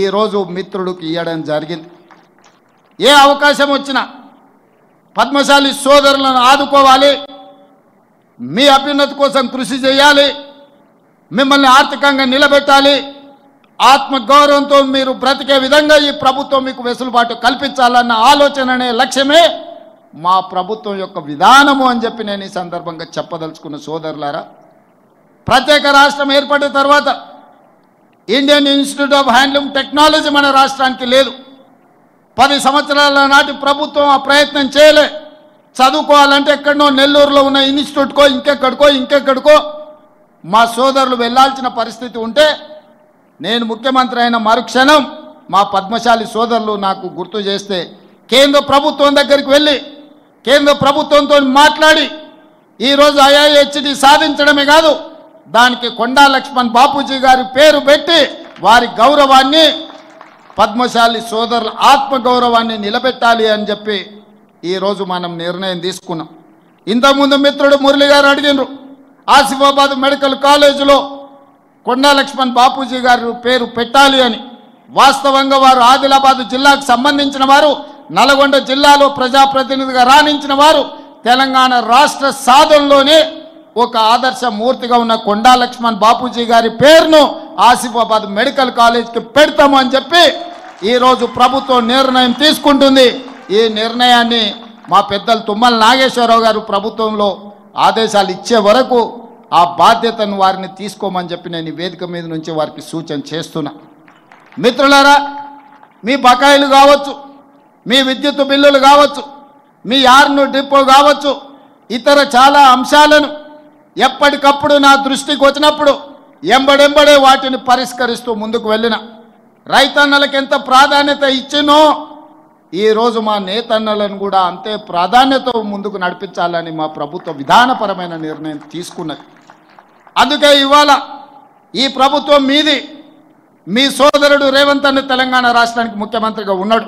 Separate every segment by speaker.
Speaker 1: ఈరోజు మిత్రుడికి ఇవ్వడం జరిగింది. ఏ అవకాశం వచ్చినా పద్మశాలి సోదరులను ఆదుకోవాలి, మీ అభ్యున్నతి కోసం కృషి చేయాలి, మిమ్మల్ని ఆర్థికంగా నిలబెట్టాలి, ఆత్మగౌరవంతో మీరు బ్రతికే విధంగా ఈ ప్రభుత్వం మీకు వెసులుబాటు కల్పించాలన్న ఆలోచననే లక్ష్యమే మా ప్రభుత్వం యొక్క విధానము అని చెప్పి నేను ఈ సందర్భంగా చెప్పదలుచుకున్న సోదరులారా. ప్రత్యేక రాష్ట్రం ఏర్పడిన తర్వాత Indian institute of handloom technology మన రాష్ట్రానికి లేదు. 10 సంవత్సరాల నాటి ప్రభుత్వం ఆ ప్రయత్నం చేయలే. చదువుకోవాలంటే ఎక్కడనో నెల్లూరులో ఉన్న ఇన్స్టిట్యూట్కో ఇంకెక్కడికో మా సోదరులు వెళ్ళాల్సిన పరిస్థితి ఉంటే నేను ముఖ్యమంత్రి అయిన మరుక్షణం మా పద్మశాలి సోదరులు నాకు గుర్తు చేస్తే కేంద్ర ప్రభుత్వం దగ్గరికి వెళ్ళి కేంద్ర ప్రభుత్వంతో మాట్లాడి ఈరోజు IIHT సాధించడమే కాదు, దానికి కొండా లక్ష్మణ్ బాపూజీ గారి పేరు పెట్టి వారి గౌరవాన్ని, పద్మశాలి సోదరుల ఆత్మగౌరవాన్ని నిలబెట్టాలి అని చెప్పి ఈరోజు మనం నిర్ణయం తీసుకున్నాం. ఇంతకుముందు మిత్రుడు మురళి గారు అడిగినారు, ఆసిఫాబాద్ మెడికల్ కాలేజీలో కొండా లక్ష్మణ్ బాపూజీ గారి పేరు పెట్టాలి అని. వాస్తవంగా వారు ఆదిలాబాద్ జిల్లాకు సంబంధించిన వారు, నల్గొండ జిల్లాలో ప్రజాప్రతినిధిగా రాణించిన వారు, తెలంగాణ రాష్ట్ర సాధనలోనే ఒక ఆదర్శ మూర్తిగా ఉన్న కొండా లక్ష్మణ్ బాపూజీ గారి పేరును ఆసిఫాబాద్ మెడికల్ కాలేజ్కి పెడతాము అని చెప్పి ఈరోజు ప్రభుత్వం నిర్ణయం తీసుకుంటుంది. ఈ నిర్ణయాన్ని మా పెద్దలు తుమ్మల నాగేశ్వరరావు గారు ప్రభుత్వంలో ఆదేశాలు ఇచ్చే వరకు ఆ బాధ్యతను వారిని తీసుకోమని చెప్పి నేను ఈ వేదిక మీద నుంచి వారికి సూచన చేస్తున్నా. మిత్రులారా, మీ బకాయిలు కావచ్చు, మీ విద్యుత్ బిల్లులు కావచ్చు, మీ యార్ను డిపో కావచ్చు, ఇతర చాలా అంశాలను ఎప్పటికప్పుడు నా దృష్టికి వచ్చినప్పుడు ఎంబడెంబడే వాటిని పరిష్కరిస్తూ ముందుకు వెళ్ళిన. రైతన్నలకు ఎంత ప్రాధాన్యత ఇచ్చినో ఈరోజు మా నేతన్నలను కూడా అంతే ప్రాధాన్యత ముందుకు నడిపించాలని మా ప్రభుత్వ విధానపరమైన నిర్ణయం తీసుకున్నది. అందుకే ఇవాళ ఈ ప్రభుత్వం మీది, మీ సోదరుడు రేవంత్ అన్న తెలంగాణ రాష్ట్రానికి ముఖ్యమంత్రిగా ఉన్నాడు.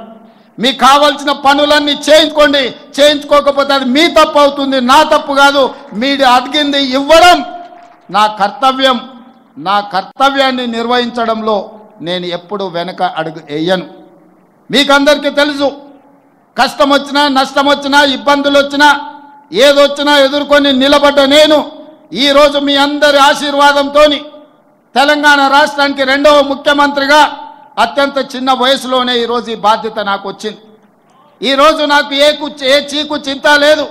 Speaker 1: మీకు కావాల్సిన పనులన్నీ చేయించుకోండి, చేయించుకోకపోతే అది మీ తప్పు అవుతుంది, నా తప్పు కాదు. మీరు అడిగింది ఇవ్వడం నా కర్తవ్యం. నా కర్తవ్యాన్ని నిర్వహించడంలో నేను ఎప్పుడు వెనక అడుగు వేయను. మీకందరికీ తెలుసు, కష్టం వచ్చినా నష్టం వచ్చినా ఇబ్బందులు వచ్చినా ఏదొచ్చినా ఎదుర్కొని నిలబడ్డ నేను ఈరోజు మీ అందరి ఆశీర్వాదంతో తెలంగాణ రాష్ట్రానికి 2వ ముఖ్యమంత్రిగా అత్యంత చిన్న వయసులోనే ఈరోజు ఈ బాధ్యత నాకు వచ్చింది. ఈరోజు నాకు ఏ చీకు చింత లేదు,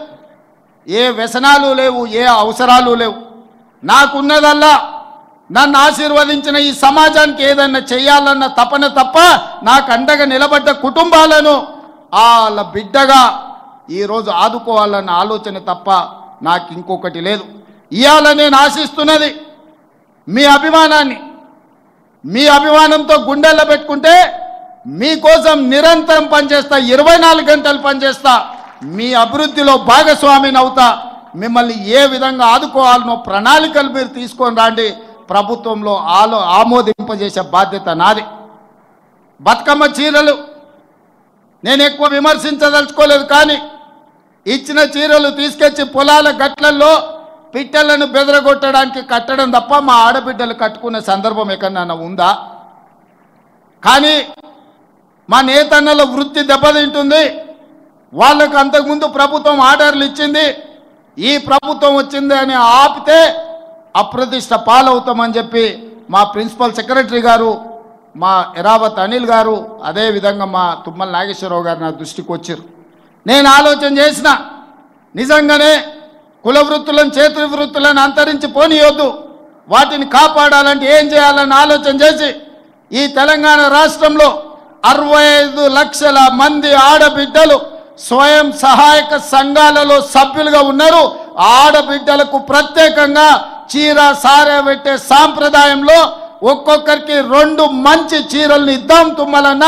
Speaker 1: ఏ వ్యసనాలు లేవు, ఏ అవసరాలు లేవు. నాకున్నదల్లా నన్ను ఆశీర్వదించిన ఈ సమాజానికి ఏదన్నా చేయాలన్న తపన తప్ప, నాకు అండగా నిలబడ్డ కుటుంబాలను వాళ్ళ బిడ్డగా ఈరోజు ఆదుకోవాలన్న ఆలోచన తప్ప నాకు ఇంకొకటి లేదు. ఇవాళ నేను ఆశిస్తున్నది మీ అభిమానాన్ని. మీ అభిమానంతో గుండెల్లో పెట్టుకుంటే మీకోసం నిరంతరం పనిచేస్తా, 24 గంటలు పనిచేస్తా, మీ అభివృద్ధిలో భాగస్వామిని అవుతా. మిమ్మల్ని ఏ విధంగా ఆదుకోవాలనో ప్రణాళికలు మీరు తీసుకొని రండి. ప్రభుత్వంలో ఆమోదింపజేసే బాధ్యత నాది. బతుకమ్మ చీరలు నేను ఎక్కువ విమర్శించదలుచుకోలేదు, కానీ ఇచ్చిన చీరలు తీసుకొచ్చి పొలాల గట్లల్లో పిట్టలను బెదరగొట్టడానికి కట్టడం తప్ప మా ఆడబిడ్డలు కట్టుకునే సందర్భం ఎక్కడన్నా ఉందా? కానీ మా నేతన్నల వృత్తి దెబ్బతింటుంది. వాళ్ళకు అంతకుముందు ప్రభుత్వం ఆర్డర్లు ఇచ్చింది, ఈ ప్రభుత్వం వచ్చింది అని ఆపితే అప్రతిష్ట పాలవుతామని చెప్పి మా ప్రిన్సిపల్ సెక్రటరీ గారు, మా ఎరావత్ అనిల్ గారు, అదేవిధంగా మా తుమ్మల నాగేశ్వరరావు గారు నా దృష్టికి వచ్చారు. నేను ఆలోచన చేసిన, నిజంగానే కుల వృత్తులను చేతి వృత్తులను అంతరించి పోనీయొద్దు, వాటిని కాపాడాలంటే ఏం చేయాలని ఆలోచన చేసి ఈ తెలంగాణ రాష్ట్రంలో 65 లక్షల మంది ఆడబిడ్డలు స్వయం సహాయక సంఘాలలో సభ్యులుగా ఉన్నారు. ఆడబిడ్డలకు ప్రత్యేకంగా చీర సారే పెట్టే సాంప్రదాయంలో ఒక్కొక్కరికి 2 మంచి చీరలను ఇద్దాం తుమ్మలన్న.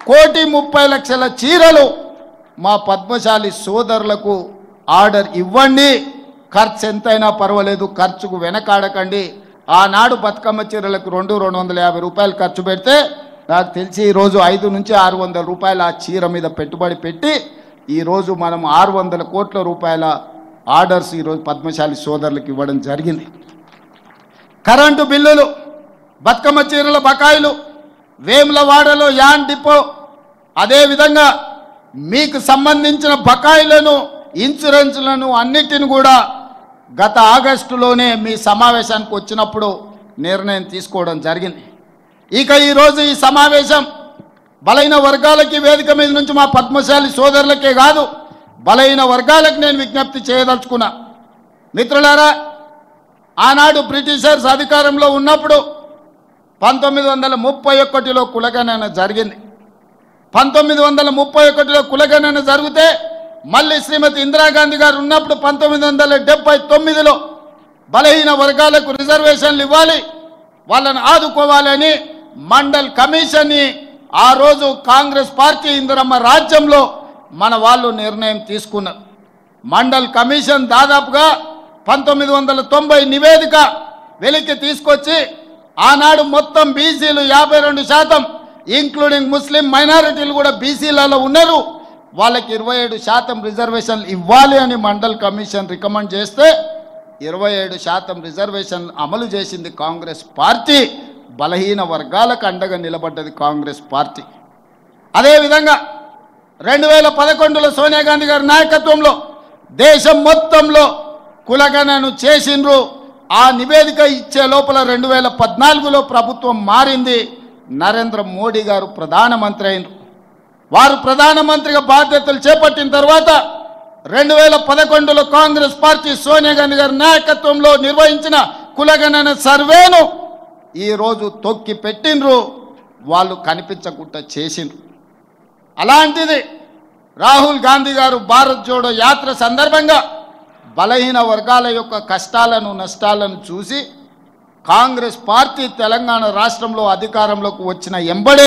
Speaker 1: 1,30,00,000 చీరలు మా పద్మశాలి సోదరులకు ఆర్డర్ ఇవ్వండి. ఖర్చు ఎంతైనా పర్వాలేదు, ఖర్చుకు వెనకాడకండి. ఆనాడు బతుకమ్మ చీరలకు 250 రూపాయలు ఖర్చు పెడితే నాకు తెలిసి ఈరోజు 500 నుంచి 600 రూపాయలు ఆ చీర మీద పెట్టుబడి పెట్టి ఈరోజు మనం 600 కోట్ల రూపాయల ఆర్డర్స్ ఈరోజు పద్మశాలి సోదరులకు ఇవ్వడం జరిగింది. కరెంటు బిల్లులు, బతుకమ్మ చీరల బకాయిలు, వేములవాడలో యాన్ డిపో, అదేవిధంగా మీకు సంబంధించిన బకాయిలను, ఇన్సూరెన్స్లను అన్నిటిని కూడా గత ఆగస్టులోనే మీ సమావేశానికి వచ్చినప్పుడు నిర్ణయం తీసుకోవడం జరిగింది. ఇక ఈరోజు ఈ సమావేశం బలైన వర్గాలకి వేదిక మీద నుంచి మా పద్మశాలి సోదరులకే కాదు, బలైన వర్గాలకు నేను విజ్ఞప్తి చేయదలుచుకున్నా. మిత్రులారా, ఆనాడు బ్రిటిషర్స్ అధికారంలో ఉన్నప్పుడు 1931లో కులగణన జరిగింది. 1931లో కులగణన జరిగితే మళ్ళీ శ్రీమతి ఇందిరాగాంధీ గారు ఉన్నప్పుడు 1979లో బలహీన వర్గాలకు రిజర్వేషన్లు ఇవ్వాలి, వాళ్ళని ఆదుకోవాలని మండల్ కమిషన్ని ఆ రోజు కాంగ్రెస్ పార్టీ ఇందిరమ్మ రాజ్యంలో మన వాళ్ళు నిర్ణయం తీసుకున్నారు. మండల్ కమిషన్ దాదాపుగా 1990 నివేదిక వెలికి తీసుకొచ్చి ఆనాడు మొత్తం బీసీలు 52%, ఇంక్లూడింగ్ ముస్లిం మైనారిటీలు కూడా బీసీలలో ఉన్నారు, వాళ్ళకి 27% రిజర్వేషన్లు ఇవ్వాలి అని మండల్ కమిషన్ రికమెండ్ చేస్తే 27% రిజర్వేషన్ అమలు చేసింది కాంగ్రెస్ పార్టీ. బలహీన వర్గాలకు అండగా నిలబడ్డది కాంగ్రెస్ పార్టీ. అదేవిధంగా 2011లో సోనియా గాంధీ గారి నాయకత్వంలో దేశం మొత్తంలో కులగణను చేసిండ్రు. ఆ నివేదిక ఇచ్చే లోపల 2014లో ప్రభుత్వం మారింది. నరేంద్ర మోడీ గారు ప్రధానమంత్రి అయినారు. వారు ప్రధానమంత్రిగా బాధ్యతలు చేపట్టిన తర్వాత 2011లో కాంగ్రెస్ పార్టీ సోనియా గాంధీ గారి నాయకత్వంలో నిర్వహించిన కులగణన సర్వేను ఈరోజు తొక్కి పెట్టిండ్రు, వాళ్ళు కనిపించకుండా చేసిండ్రు. అలాంటిది రాహుల్ గాంధీ గారు భారత్ జోడో యాత్ర సందర్భంగా బలహీన వర్గాల యొక్క కష్టాలను, నష్టాలను చూసి కాంగ్రెస్ పార్టీ తెలంగాణ రాష్ట్రంలో అధికారంలోకి వచ్చిన ఎంబడే